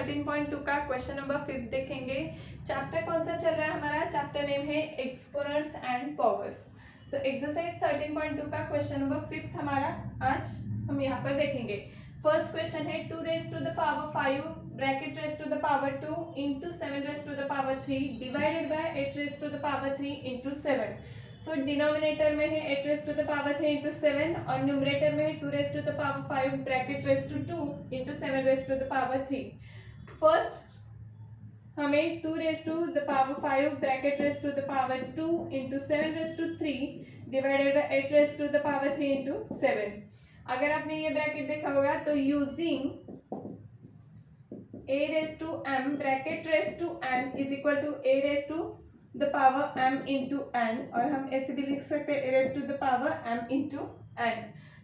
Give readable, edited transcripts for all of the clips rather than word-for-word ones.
13.2 का question number 5 देखेंगे। Chapter कौन सा चल रहा है हमारा? चैप्टर नेम है exponents and powers. So exercise 13.2 का क्वेश्चन नंबर 5 हमारा आज हम यहाँ पर देखेंगे। फर्स्ट क्वेश्चन है 2 raise to the power 5 bracket raise to the power 2 into 7 raise to the power 3 divided by 8 raise to the power 3 into 7। So denominator में है 8 raise to the power 3 into 7 और न्यूमरेटर में है 2 raise to the power 5 bracket raise to 2 into 7 raise to the power 3। First हमें 2 raise to the power 5 bracket raise to the power 2 into 7 raise to 3 divided by 8 raise to the power 3 into 7। अगर आपने ये bracket देखा होगा तो using a raise to m bracket raise to n is equal to a raise to the power m into n, और हम ऐसे भी लिख सकते हैं a raise to the power m into n।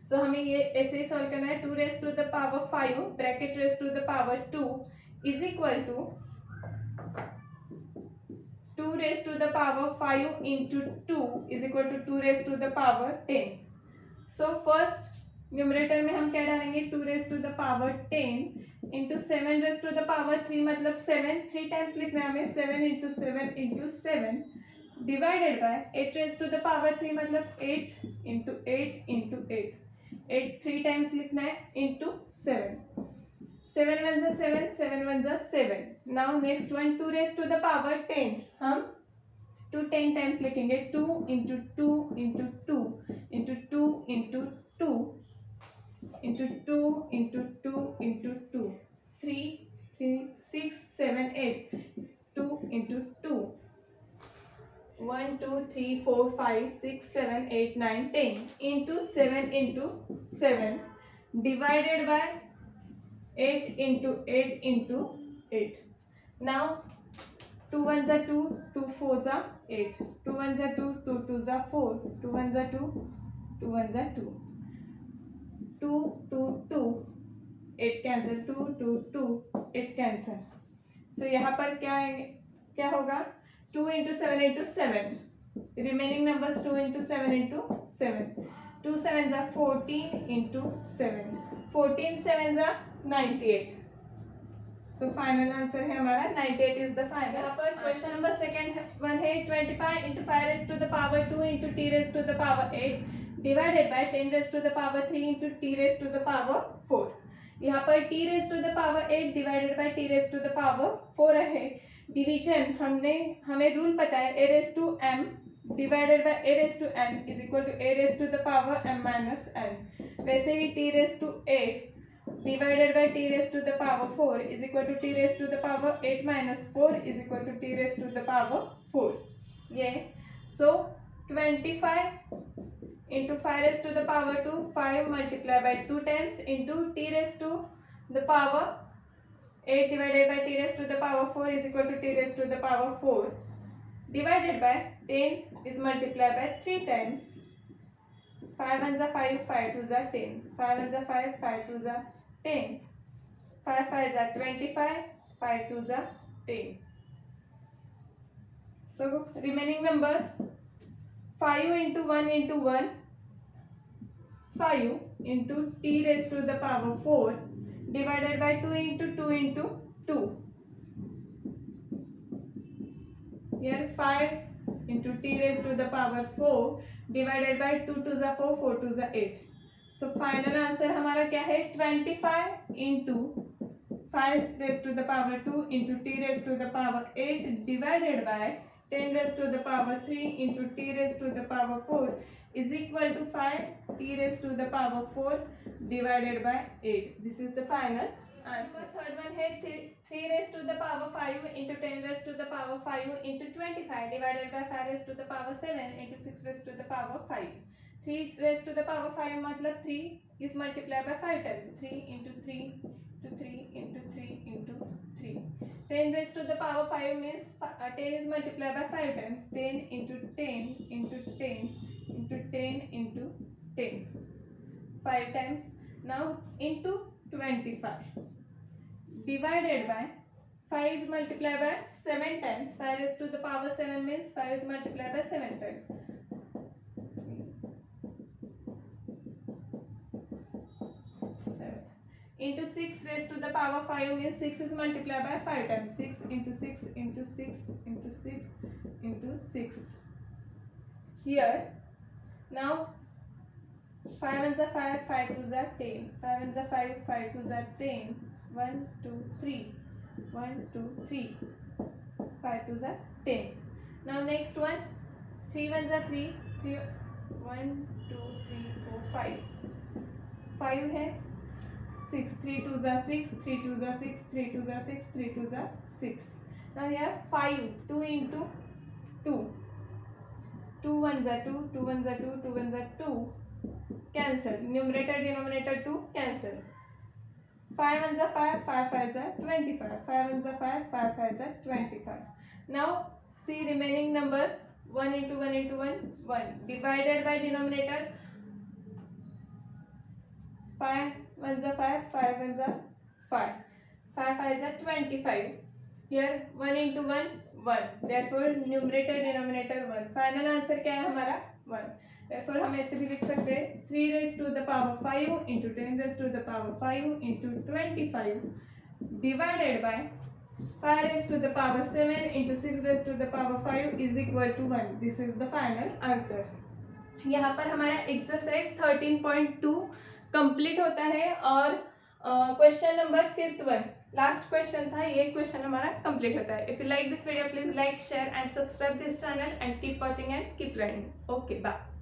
So हमें ये ऐसे ही सॉल्व करना है। 2 raise to the power 5 bracket raise to the power 2 is equal to 2 raise to the power 5 into 2 is equal to 2 raise to the power 10। So first numerator में हम क्या डालेंगे? 2 raise to the power 10 into 7 raise to the power 3 मतलब 7 3 times लिखना है हमें। 7 into 7 into 7 divided by 8 raise to the power 3 मतलब 8 into 8 into 8 8 3 times लिखना है इंटू 7 7 1 जा 7 7 1 जा 7। Now next one 2 raise to the power 10 हम 2 10 टाइम्स लिखेंगे। 2 into 2 into 2 into 2 into 2 into 2 into 2 into 2 3 3 6 7 8 2 into 2 1 2 3 4 5 6 7 8 9 10 into 7 into 7 divided by 8 into 8 into 8। Now 2 1 जा 2 2 4 जा 8 2 1 जा 2 2 2 जा 4 2 1 जा 2 2 1 जा 2 2 2 2 8 कैंसिल 2 2 2 8 कैंसिल। सो यहाँ पर क्या होगा? 2 into 7 into 7 remaining numbers 2 into 7 into 7 2 7 जा 14 इंटू 7 14 7 जा 98। सो फाइनल आंसर है हमारा 98 इज द फाइनल। यहाँ पर क्वेश्चन नंबर सेकंड वन है 25 into 5 raise to the power 2 into T raise to the power 8 divided by 10 raise to the power 3 into T raise to the power 4। यहाँ पर t raise to the power 8 divided by t raise to the power 4 है। Division हमें rule पता है a raise to m divided by a raise to n is equal to a raise to the power m minus n। वैसे ही t raise to 8 divided by t raised to the power 4 is equal to t raised to the power 8 minus 4 is equal to t raised to the power 4। ये so 25 into 5 raised to the power 2 5 multiply by 2 times into t raised to the power 8 divided by t raised to the power 4 is equal to t raised to the power 4 divided by 10 is multiplied by 3 times 5 1 जा 5 5 2 जा 10 5 1 जा 5 5 2 जा 10 5 5 जा 25 5 2 जा 10। So remaining numbers 5 into 1 into 1 5 into t raised to the power 4 divided by 2 into 2 into 2। Here 5 into t raised to the power 4 divided by 2 2 जा 4 4 2 जा 8। So final answer हमारा क्या है? 25 into 5 raise to the power 2 into T raise to the power 8 divided by 10 raise to the power 3 into T raise to the power 4 is equal to 5 T raise to the power 4 divided by 8। This is the final answer. Third one है 3 raise to the power 5 into 10 raise to the power 5 into 25 divided by 5 raise to the power 7 into 6 raise to the power 5। 3 raised to the power 5 मतलब 3 is multiplied by 5 times 3 into 3 to 3 into 3 into 3। 10 raised to the power 5 means 10 is multiplied by 5 times 10 into 10 into 10 into 10 into 10 5 times। Now into 25 divided by 5 is multiplied by 7 times 5 raised to the power 7 means 5 is multiplied by 7 times into 6 raised to the power 5 means 6 is multiplied by 5 times. 6 into 6 into 6 into 6 into 6. Here, now 5 ones are 5, 5 twos are 10. 5 ones are 5, 5 twos are 10. 1, 2, 3. 1, 2, 3. 5 twos are 10. Now next one, 3 ones are 3. 3 1, 2, 3, 4, 5. 5 है 6. 3 twos are 6. 3 twos are 6. 3 twos are 6. 3 twos are 6. Now here 5. 2 into 2. 2 ones are 2. 2 ones are 2. 2 ones are 2. Cancel. Numerator denominator 2 cancel. 5 ones are 5. 5 fives are 25. 5 ones are 5. 5 fives are 25. Now see remaining numbers. 1 into 1 into 1, 1. Divided by denominator. 5 ones are 5. 5 ones are 5. 5 fives are 25. Here 1 into 1, 1. Therefore numerator denominator 1. Final answer क्या है हमारा 1. Therefore हम ऐसे भी लिख सकते हैं 3 raised to the power 5 into 10 raised to the power 5 into 25 divided by 5 raised to the power 7 into 6 raised to the power 5 is equal to 1. This is the final answer. यहाँ पर हमारा एक्सरसाइज 13.2 कंप्लीट होता है और question number 5th one last question था, ये question हमारा complete होता है. If you like this video please like share and subscribe this channel and keep watching and keep learning. Okay bye.